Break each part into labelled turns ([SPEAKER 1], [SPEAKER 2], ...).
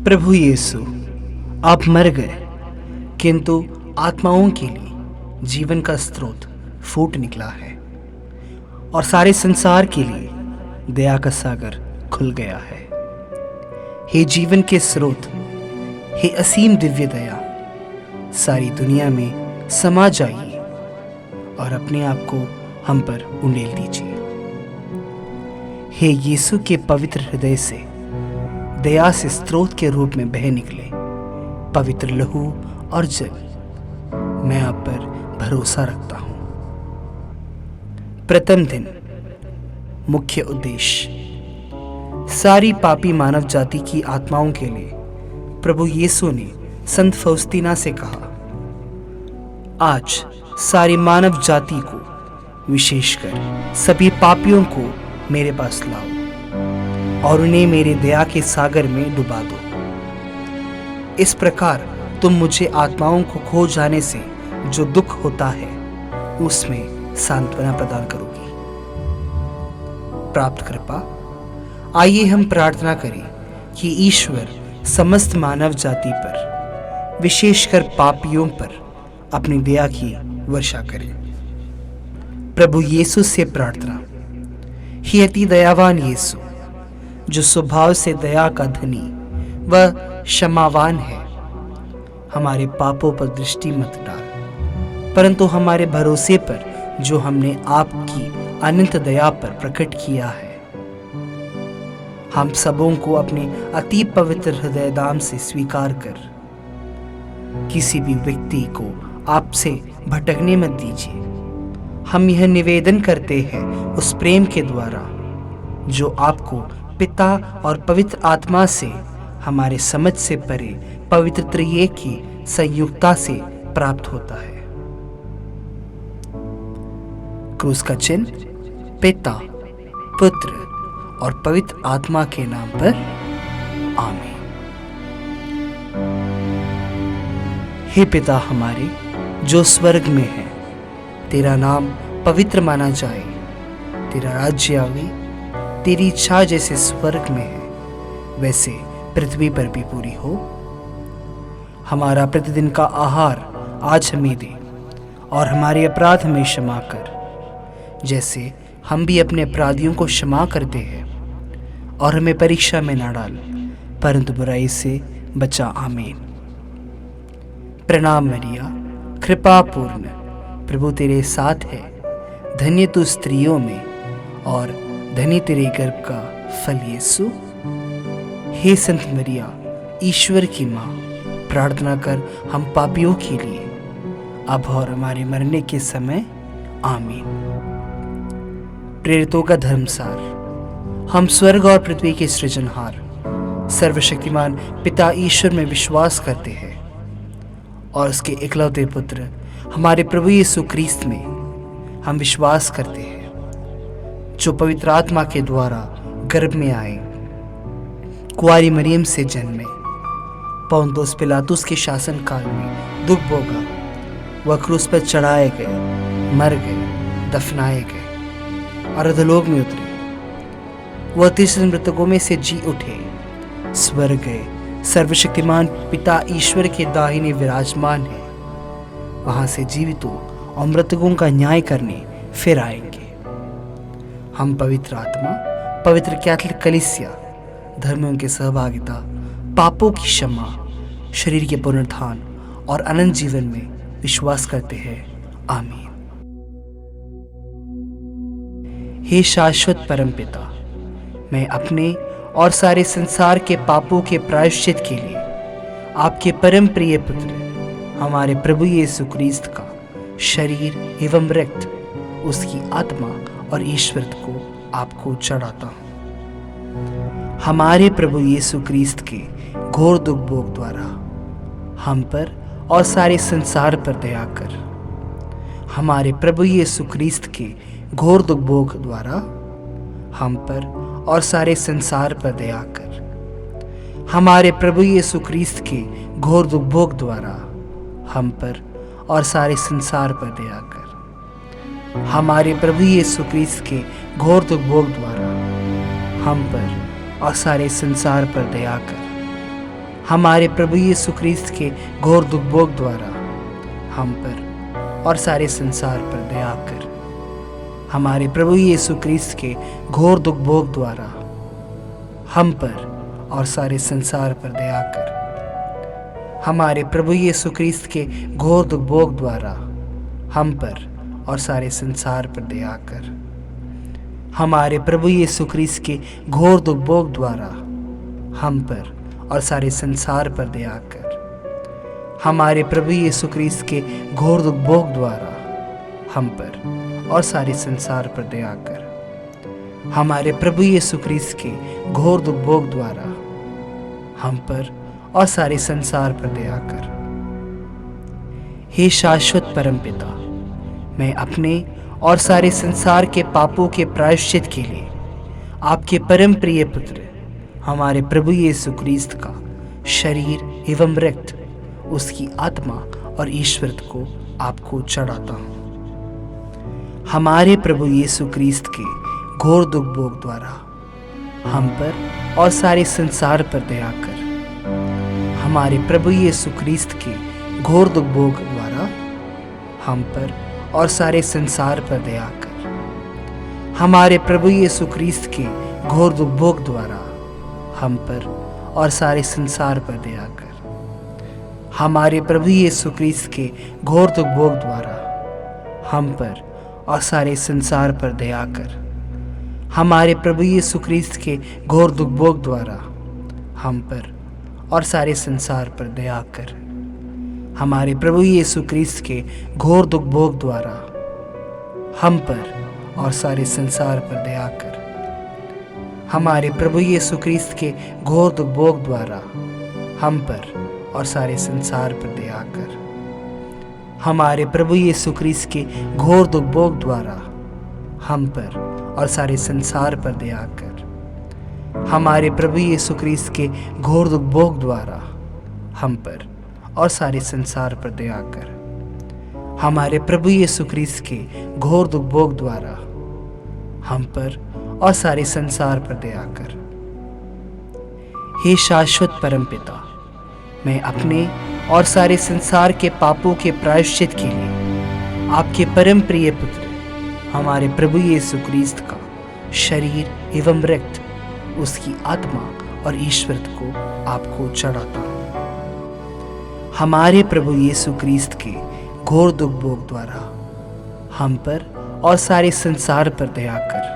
[SPEAKER 1] प्रभु यीशु, आप मर गए, किंतु आत्माओं के लिए जीवन का स्रोत फूट निकला है और सारे संसार के लिए दया का सागर खुल गया है। हे जीवन के स्रोत, हे असीम दिव्य दया, सारी दुनिया में समा जाइए और अपने आप को हम पर उंडेल दीजिए। हे यीशु के पवित्र हृदय से दया से स्रोत के रूप में बह निकले पवित्र लहू और जल, मैं आप पर भरोसा रखता हूं। प्रथम दिन, मुख्य उद्देश्य। सारी पापी मानव जाति की आत्माओं के लिए प्रभु यीशु ने संत फौस्तीना से कहा, आज सारी मानव जाति को, विशेषकर सभी पापियों को मेरे पास लाओ और उन्हें मेरे दया के सागर में डुबा दो। इस प्रकार तुम मुझे आत्माओं को खो जाने से जो दुख होता है उसमें सांत्वना प्रदान करोगी। प्राप्त कृपा। आइए हम प्रार्थना करें कि ईश्वर समस्त मानव जाति पर, विशेषकर पापियों पर अपनी दया की वर्षा करें। प्रभु यीशु से प्रार्थना। हे अति दयावान यीशु, जो स्वभाव से दया का धनी व क्षमावान है, हमारे पापों पर दृष्टि मत डाल, परंतु हमारे भरोसे पर जो हमने आपकी अनंत दया पर प्रकट किया है, हम सबों को अपने अति पवित्र हृदय दाम से स्वीकार कर किसी भी व्यक्ति को आपसे भटकने मत दीजिए। हम यह निवेदन करते हैं उस प्रेम के द्वारा जो आपको पिता और पवित्र आत्मा से हमारे समझ से परे पवित्र त्रिएक की संयुक्ता से प्राप्त होता है। क्रूस का चिन्ह पिता, पुत्र और पवित्र आत्मा के नाम पर, आमीन। हे पिता हमारे जो स्वर्ग में है, तेरा नाम पवित्र माना जाए, तेरा राज्य आवे, तेरी इच्छा जैसे स्वर्ग में है वैसे पृथ्वी पर भी पूरी हो। हमारा प्रतिदिन का आहार आज हमें दे और हमारे अपराध हमें क्षमा कर, जैसे हम भी अपने अपराधियों को क्षमा करते हैं, और हमें परीक्षा में ना डाल परंतु बुराई से बचा। आमीन। प्रणाम मरिया, कृपा पूर्ण, प्रभु तेरे साथ है, धन्य तू स्त्रियों में और धन्य तेरे गर्भ का फल यीशु। हे संत मरिया, ईश्वर की माँ, प्रार्थना कर हम पापियों के लिए अब और हमारे मरने के समय। आमीन। प्रेरितों का धर्मसार। हम स्वर्ग और पृथ्वी के सृजनहार सर्वशक्तिमान पिता ईश्वर में विश्वास करते हैं और उसके इकलौते पुत्र हमारे प्रभु यीशु क्रिस्त में हम विश्वास करते हैं, जो पवित्र आत्मा के द्वारा गर्भ में आए, कुंवारी मरियम से जन्मे, पौंतुस पिलातुस के शासन काल में दुख भोगा, वह क्रूस पर चढ़ाए गए, मर गए, दफनाए गए और अधोलोक में उतरे। वह तीसरे दिन मृतकों में से जी उठे, स्वर्ग गए, सर्वशक्तिमान पिता ईश्वर के दाहिने विराजमान है, वहां से जीवितों और मृतकों का न्याय करने फिर आएंगे। हम पवित्र आत्मा, पवित्र कैथोलिक कलीसिया, धर्मों की सहभागिता, पापों की क्षमा, शरीर के पुनरुत्थान और अनंत जीवन में विश्वास करते हैं। आमीन। हे शाश्वत परमपिता, मैं अपने और सारे संसार के पापों के प्रायश्चित के लिए आपके परम प्रिय पुत्र हमारे प्रभु यीशु क्रिस्त का शरीर एवं रक्त, उसकी आत्मा और ईश्वरत्व को आपको चढ़ाता हूँ। हमारे प्रभु यीशु क्रिस्त के घोर दुख भोग द्वारा हम पर और सारे संसार पर दया कर। हमारे प्रभु यीशु क्रिस्त के घोर दुख भोग द्वारा हम पर और सारे संसार पर दया कर। हमारे प्रभु यीशु क्रिस्त के घोर दुख भोग द्वारा हम पर और सारे संसार पर दया कर। हमारे प्रभु यीशु क्रिस्त के घोर दुख भोग द्वारा हम पर और सारे संसार पर दया कर। हमारे प्रभु यीशु ख्रीस्त के घोर दुख भोग द्वारा हम पर और सारे संसार पर दया कर। हमारे प्रभु यीशु ख्रीस्त के घोर दुख भोग द्वारा हम पर और सारे संसार पर दया कर। हमारे प्रभु यीशु ख्रीस्त के घोर दुख भोग द्वारा हम पर और सारे संसार पर दया कर। हमारे प्रभु यीशु ख्रीस्त के घोर दुख भोग द्वारा हम पर और सारे संसार पर दया कर। हमारे प्रभु यीशु ख्रीस्त के घोर दुख भोग द्वारा हम पर और सारे संसार पर दया कर। हमारे प्रभु यीशु ख्रीस्त के घोर दुख भोग द्वारा हम पर और सारे संसार पर दया कर। हे शाश्वत परमपिता, मैं अपने और सारे संसार के पापों के प्रायश्चित के लिए आपके परम प्रिय पुत्र हमारे प्रभु यीशु ख्रीस्त का शरीर एवं रक्त, उसकी आत्मा और ईश्वरत्व को आपको चढ़ाता हूँ। हमारे प्रभु यीशु ख्रीस्त के घोर दुख भोग द्वारा हम पर और सारे संसार पर दया कर। हमारे प्रभु यीशु ख्रीस्त के घोर दुख भोग द्वारा हम पर और सारे संसार पर दया कर। हमारे प्रभु यीशु ख्रीस्त के घोर दुख भोग द्वारा हम पर और सारे संसार पर दया कर। हमारे प्रभु यीशु ख्रीस्त के घोर दुख भोग द्वारा हम पर और सारे संसार पर दया कर। हमारे प्रभु यीशु ख्रीस्त के घोर दुख भोग द्वारा हम पर और सारे संसार पर दया कर। हमारे प्रभु यीशु ख्रीस्त के घोर दुख भोग द्वारा हम पर और सारे संसार पर दया कर। हमारे प्रभु यीशु ख्रीस्त के घोर दुख भोग द्वारा हम पर और सारे संसार पर दया कर। हमारे प्रभु यीशु ख्रीस्त के घोर दुख भोग द्वारा हम पर और सारे संसार पर दया कर। हमारे प्रभु यीशु ख्रीस्त के घोर दुख भोग द्वारा हम पर और सारे संसार पर दया कर। हमारे प्रभु यीशु ख्रीस्त के घोर दुख भोग द्वारा हम पर और सारे संसार पर दया कर। हे शाश्वत परमपिता, मैं अपने और सारे संसार के पापों के प्रायश्चित के लिए आपके परम प्रिय पुत्र हमारे प्रभु यीशु ख्रीस्त का शरीर एवं रक्त, उसकी आत्मा और ईश्वरत्व को आपको चढ़ाता हूँ। हमारे प्रभु यीशु ख्रीस्त के घोर दुख भोग द्वारा हम पर और सारे संसार पर दया कर।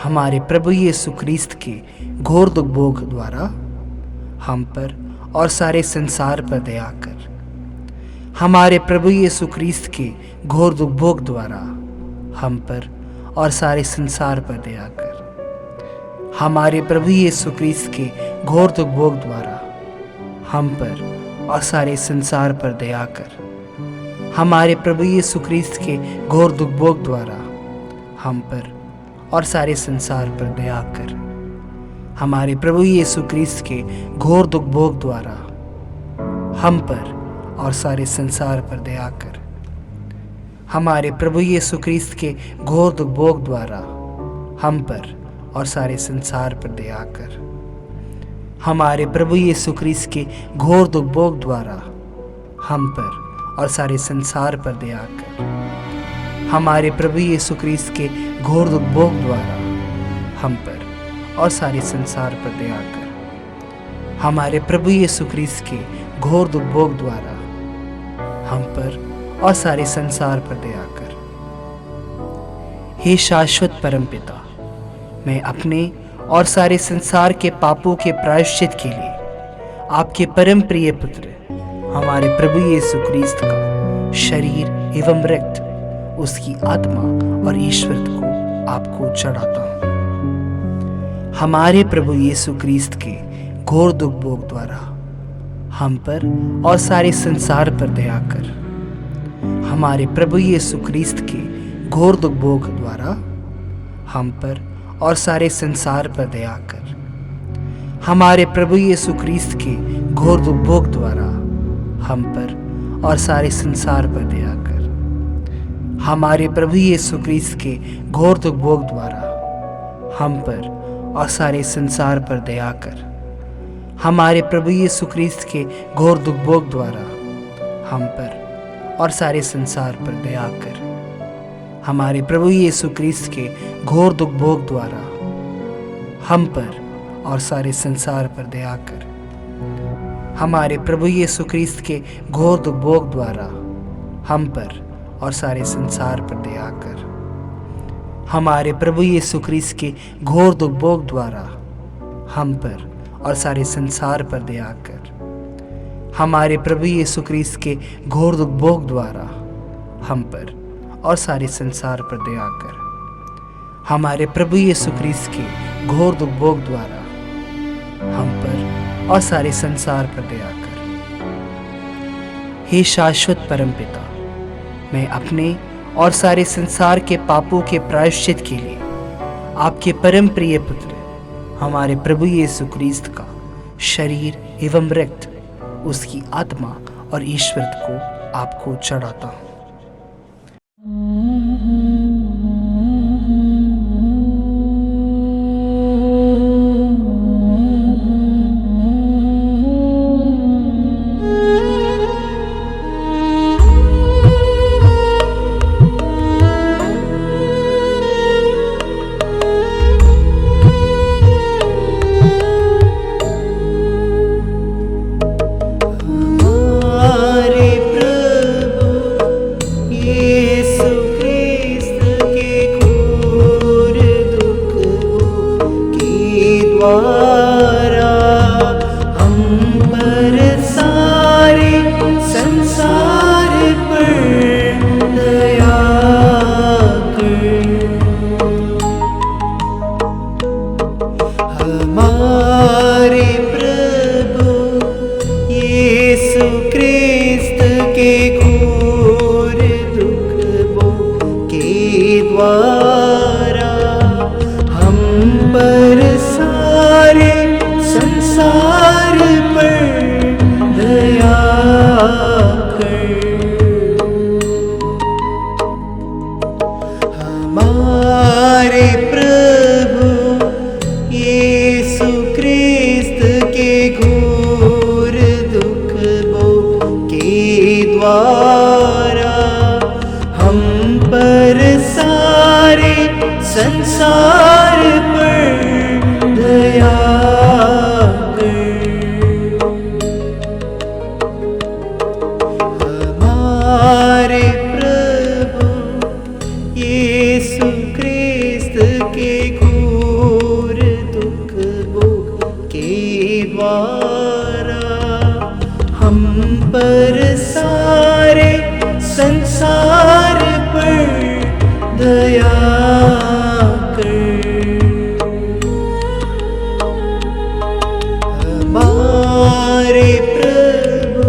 [SPEAKER 1] हमारे प्रभु यीशु ख्रीस्त के घोर दुख भोग द्वारा हम पर और सारे संसार पर दया कर। हमारे प्रभु यीशु ख्रीस्त के घोर दुख भोग द्वारा हम पर और सारे संसार पर दया कर। हमारे प्रभु यीशु ख्रीस्त के घोर दुख भोग द्वारा हम पर और सारे संसार पर दया कर। हमारे प्रभु यीशु ख्रीस्त के घोर दुख भोग द्वारा हम पर और सारे संसार पर दया कर। हमारे प्रभु यीशु ख्रीस्त के घोर दुख भोग द्वारा हम पर और सारे संसार पर दया कर। हमारे प्रभु यीशु ख्रीस्त के घोर दुख भोग द्वारा हम पर और सारे संसार पर दया कर। हमारे प्रभु यीशु ख्रीस्त के घोर दुख भोग द्वारा हम पर और सारे संसार पर दया कर। हमारे प्रभु यीशु ख्रीस्त के घोर दुख भोग द्वारा हम पर और सारे संसार पर दया कर। हमारे प्रभु यीशु ख्रीस्त के घोर दुख भोग द्वारा हम पर और सारे संसार पर दया कर। हे शाश्वत परमपिता, मैं अपने और सारे संसार के पापों के प्रायश्चित के लिए आपके परम प्रिय पुत्र हमारे प्रभु यीशु ख्रीस्त का शरीर एवं रक्त, उसकी आत्मा और ईश्वरत्व को आपको चढ़ाता हूँ। हमारे प्रभु यीशु ख्रीस्त के घोर दुख भोग द्वारा हम पर और सारे संसार पर दया कर। हमारे प्रभु यीशु ख्रीस्त के घोर दुख भोग द्वारा हम पर और सारे संसार पर दया कर। हमारे प्रभु यीशु ख्रीस्त के घोर दुख भोग द्वारा हम पर और सारे संसार पर दया कर। हमारे प्रभु यीशु ख्रीस्त के घोर दुख भोग द्वारा हम पर और सारे संसार पर दया कर। हमारे प्रभु यीशु ख्रीस्त के घोर दुख भोग द्वारा हम पर और सारे संसार पर दया कर। हमारे प्रभु यीशु ख्रीस्त के घोर दुख भोग द्वारा हम पर और सारे संसार पर दया कर। हमारे प्रभु यीशु ख्रीस्त के घोर दुख भोग द्वारा हम पर और सारे संसार पर दया कर। हमारे प्रभु यीशु ख्रीस्त के घोर दुख भोग द्वारा हम पर और सारे संसार पर दया कर। हमारे प्रभु यीशु ख्रीस्त के घोर दुख भोग द्वारा हम पर और सारे संसार पर दया कर। हमारे प्रभु यीशु ख्रीस्त के घोर दुख भोग द्वारा हम पर और सारे संसार पर दया कर। हे शाश्वत परमपिता, मैं अपने और सारे संसार के पापों के प्रायश्चित के लिए आपके परम प्रिय पुत्र हमारे प्रभु यीशु ख्रीस्त का शरीर एवं रक्त, उसकी आत्मा और ईश्वर को आपको चढ़ाता हूँ।
[SPEAKER 2] संसार पर दया कर। हमारे प्रभु यीशु ख्रीस्त के घोर दुख भोग के द्वारा हम पर सारे संसार पर दया कर। हमारे प्रभु यीशु ख्रीस्त के घोर दुख भोग के द्वारा हम पर सारे संसार पर दया हमारे प्रभु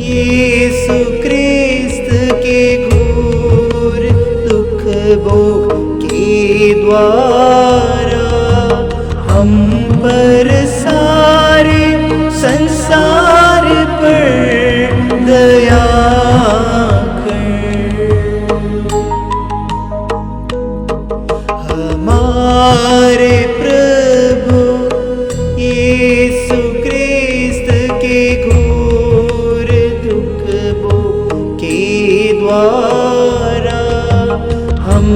[SPEAKER 2] यीशु ख्रीस्त के घोर दुख भोग के द्वारा हम पर सारे संसार पर दया कर। हमारे प्रभु यीशु ख्रीस्त के घोर दुख भोग के द्वारा हम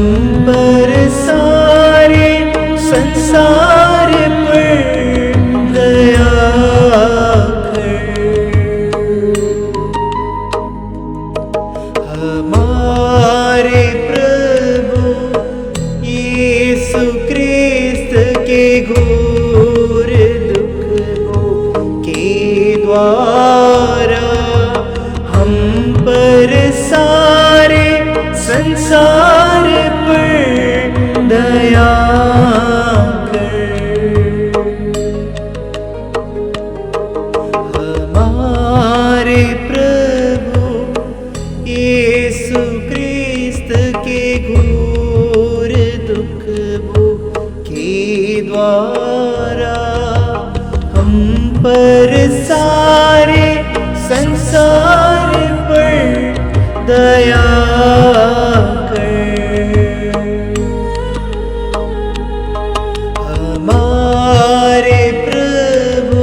[SPEAKER 2] पर सारे संसार पर दया कर। हमारे प्रभु यीशु ख्रीस्त के घोर दुख भोग के द्वारा हम पर सारे संसार पर दया कर। हमारे प्रभु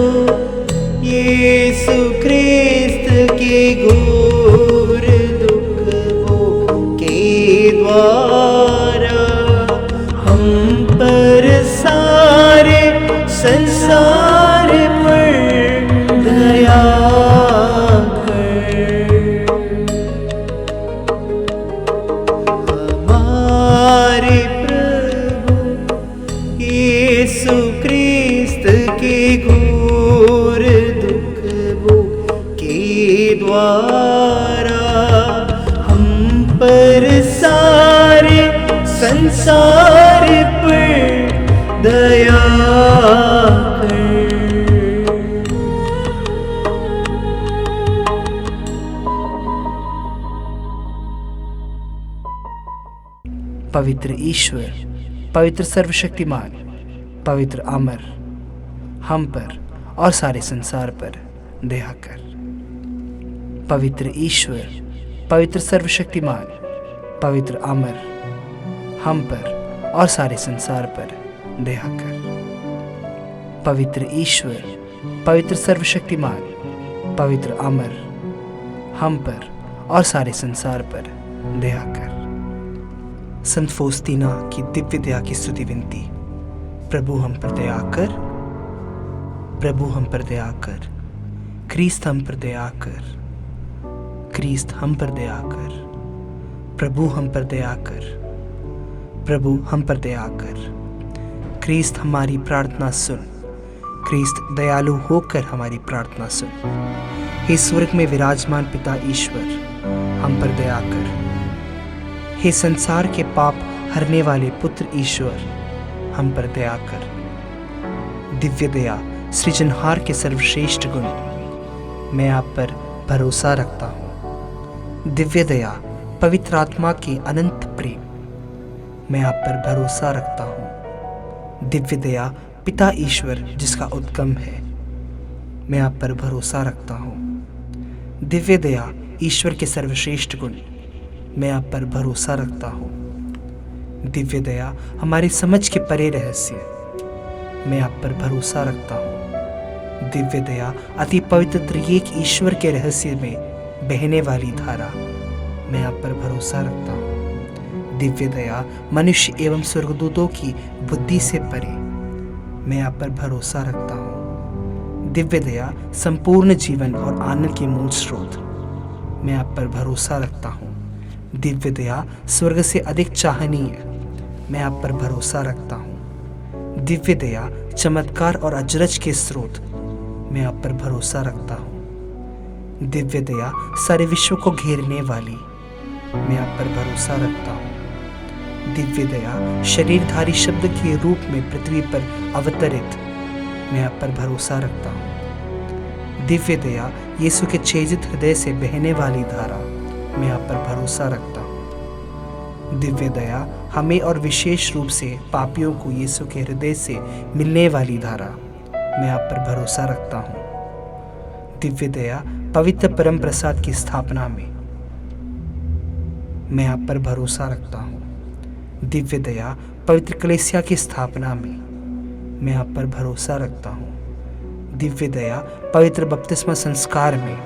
[SPEAKER 2] द्वारा हम पर सारे संसार पर दया कर। हमारे प्रभु यीशु क्रिस्त के घोर दुख भोग के द्वारा हम पर सारे संसार पर दया कर।
[SPEAKER 1] पवित्र ईश्वर, पवित्र सर्वशक्तिमान, पवित्र अमर, हम पर और सारे संसार पर दया कर। पवित्र ईश्वर, पवित्र सर्वशक्तिमान, पवित्र अमर, हम पर और सारे संसार पर दया कर। पवित्र ईश्वर, पवित्र सर्वशक्तिमान, पवित्र अमर, हम पर और सारे संसार पर दया कर। संत फौस्तीना की दिव्य दया की स्तुति विनती। प्रभु हम पर दया कर, प्रभु हम पर दया कर, क्रिस्त हम पर दया कर, क्रिस्त हम पर दया कर, प्रभु हम पर दया कर, प्रभु हम पर दया कर। क्रिस्त हमारी प्रार्थना सुन, क्रिस्त दयालु होकर हमारी प्रार्थना सुन। हे स्वर्ग में विराजमान पिता ईश्वर, हम पर दया कर। हे संसार के पाप हरने वाले पुत्र ईश्वर, हम पर दया कर। दिव्य दया सृजनहार के सर्वश्रेष्ठ गुण, मैं आप पर भरोसा रखता हूँ। दिव्य दया पवित्र आत्मा के अनंत प्रेम, मैं आप पर भरोसा रखता हूँ। दिव्य दया पिता ईश्वर जिसका उद्गम है, मैं आप पर भरोसा रखता हूँ। दिव्य दया ईश्वर के सर्वश्रेष्ठ गुण, मैं आप पर भरोसा रखता हूँ। दिव्य दया हमारी समझ के परे रहस्य, मैं आप पर भरोसा रखता हूँ। दिव्य दया अति पवित्र त्रिएक ईश्वर के रहस्य में बहने वाली धारा, मैं आप पर भरोसा रखता हूँ। दिव्य दया मनुष्य एवं स्वर्गदूतों की बुद्धि से परे, मैं आप पर भरोसा रखता हूँ। दिव्य दया संपूर्ण जीवन और आनंद के मूल स्रोत, मैं आप पर भरोसा रखता हूँ। दिव्य दया स्वर्ग से अधिक चाहनीय, मैं आप पर भरोसा रखता हूँ। दिव्य दया चमत्कार और अजरज के स्रोत, मैं आप पर भरोसा रखता हूँ। दिव्य दया सारे विश्व को घेरने वाली, मैं आप पर भरोसा रखता हूँ। दिव्य दया शरीरधारी शब्द के रूप में पृथ्वी पर अवतरित, मैं आप पर भरोसा रखता हूँ। दिव्य दया यीशु के छेदित हृदय से बहने वाली धारा, मैं आप पर भरोसा रखता हूँ। दिव्य दया हमें और विशेष रूप से पापियों को यीशु के हृदय से मिलने वाली धारा, मैं आप पर भरोसा रखता हूँ। दिव्य दया पवित्र परम प्रसाद की स्थापना में, मैं आप पर भरोसा रखता हूँ। दिव्य दया पवित्र कलीसिया की स्थापना में, मैं आप पर भरोसा रखता हूँ। दिव्य दया पवित्र बपतिस्मा संस्कार में,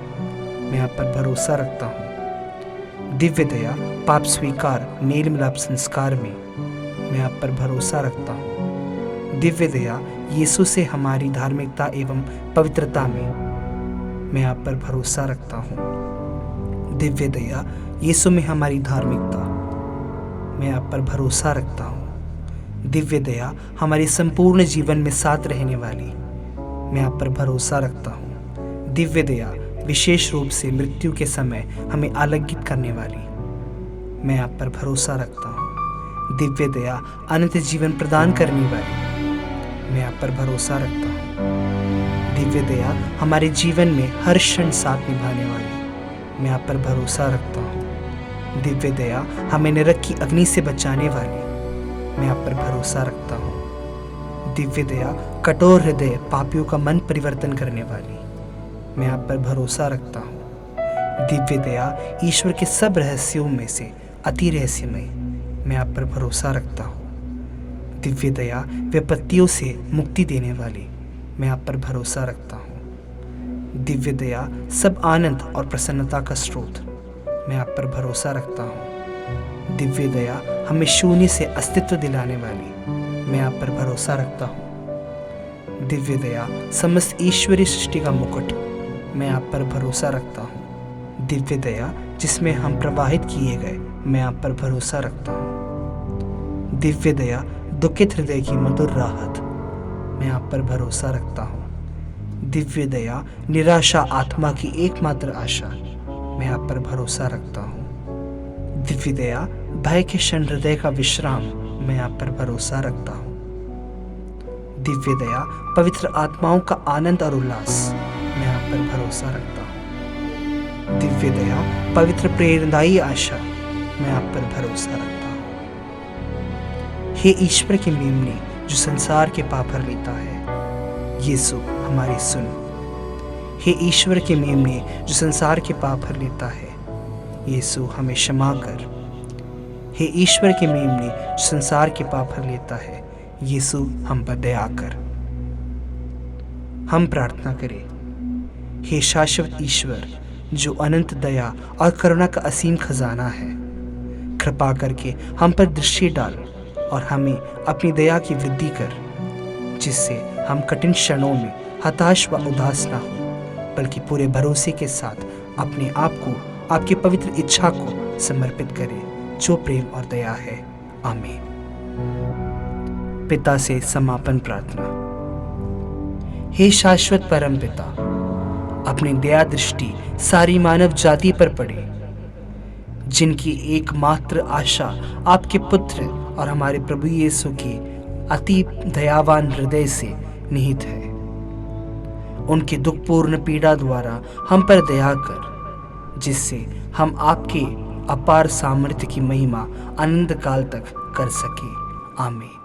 [SPEAKER 1] मैं आप पर भरोसा रखता हूँ। दिव्य दया पाप स्वीकार मेल मिलाप संस्कार में, मैं आप पर भरोसा रखता हूँ। दिव्य दया यीशु से हमारी धार्मिकता एवं पवित्रता में, मैं आप पर भरोसा रखता हूँ। दिव्य दया यीशु में हमारी धार्मिकता, मैं आप पर भरोसा रखता हूँ। दिव्य दया हमारे संपूर्ण जीवन में साथ रहने वाली, मैं आप पर भरोसा रखता हूँ। दिव्य दया विशेष रूप से मृत्यु के समय हमें आलंगित करने वाली, मैं आप पर भरोसा रखता हूँ। दिव्य दया अनंत जीवन प्रदान करने वाली, मैं आप पर भरोसा रखता हूँ। दिव्य दया हमारे जीवन में हर क्षण साथ निभाने वाली, मैं आप पर भरोसा रखता हूँ। दिव्य दया हमें नरक की अग्नि से बचाने वाली, मैं आप पर भरोसा रखता हूँ। दिव्य दया कठोर हृदय पापियों का मन परिवर्तन करने वाली, मैं आप पर भरोसा रखता हूँ। दिव्य दया ईश्वर के सब रहस्यों में से अति रहस्यमय, मैं आप पर भरोसा रखता हूँ। दिव्य दया विपत्तियों से मुक्ति देने वाली, मैं आप पर भरोसा रखता हूँ। दिव्य दया सब आनंद और प्रसन्नता का स्रोत, मैं आप पर भरोसा रखता हूँ। दिव्य दया हमें शून्य से अस्तित्व दिलाने वाली, मैं आप पर भरोसा रखता हूँ। दिव्य दया समस्त ईश्वरीय सृष्टि का मुकुट, मैं आप पर भरोसा रखता हूँ। दिव्य दया जिसमें हम प्रवाहित किए गए, मैं आप पर भरोसा रखता हूँ। दिव्य दया दुखित हृदय की मधुर राहत, मैं आप पर भरोसा रखता हूँ। दिव्य दया निराशा आत्मा की एकमात्र आशा, मैं आप पर भरोसा रखता हूँ। दिव्य दया भय के क्षण हृदय का विश्राम, मैं आप पर भरोसा रखता हूँ। दिव्य दया पवित्र आत्माओं का आनंद और उल्लास, मैं आप पर भरोसा रखता हूँ। दिव्य दया पवित्र प्रेरणादायी आशा, मैं आप पर भरोसा रखता हूँ। हे ईश्वर के मेमने जो संसार के पाप हर लेता है, यीशु हमारी सुन। हे ईश्वर के मेमने जो संसार के पाप हर लेता है, यीशु हमें क्षमा कर। हे ईश्वर के मेमने जो संसार के पाप हर लेता है, यीशु हम पर दया कर। हम प्रार्थना करें। हे शाश्वत ईश्वर जो अनंत दया और करुणा का असीम खजाना है, कृपा करके हम पर दृष्टि डाल और हमें अपनी दया की वृद्धि कर, जिससे हम कठिन क्षणों में हताश व उदास ना हो, बल्कि पूरे भरोसे के साथ अपने आप को आपकी पवित्र इच्छा को समर्पित करें जो प्रेम और दया है। आमीन। पिता से समापन प्रार्थना। हे शाश्वत परम पिता, अपनी दया दृष्टि सारी मानव जाति पर पड़े, जिनकी एकमात्र आशा आपके पुत्र और हमारे प्रभु यीशु के अति दयावान हृदय से निहित है। उनकी दुखपूर्ण पीड़ा द्वारा हम पर दया कर, जिससे हम आपके अपार सामर्थ्य की महिमा अनंत काल तक कर सके। आमीन।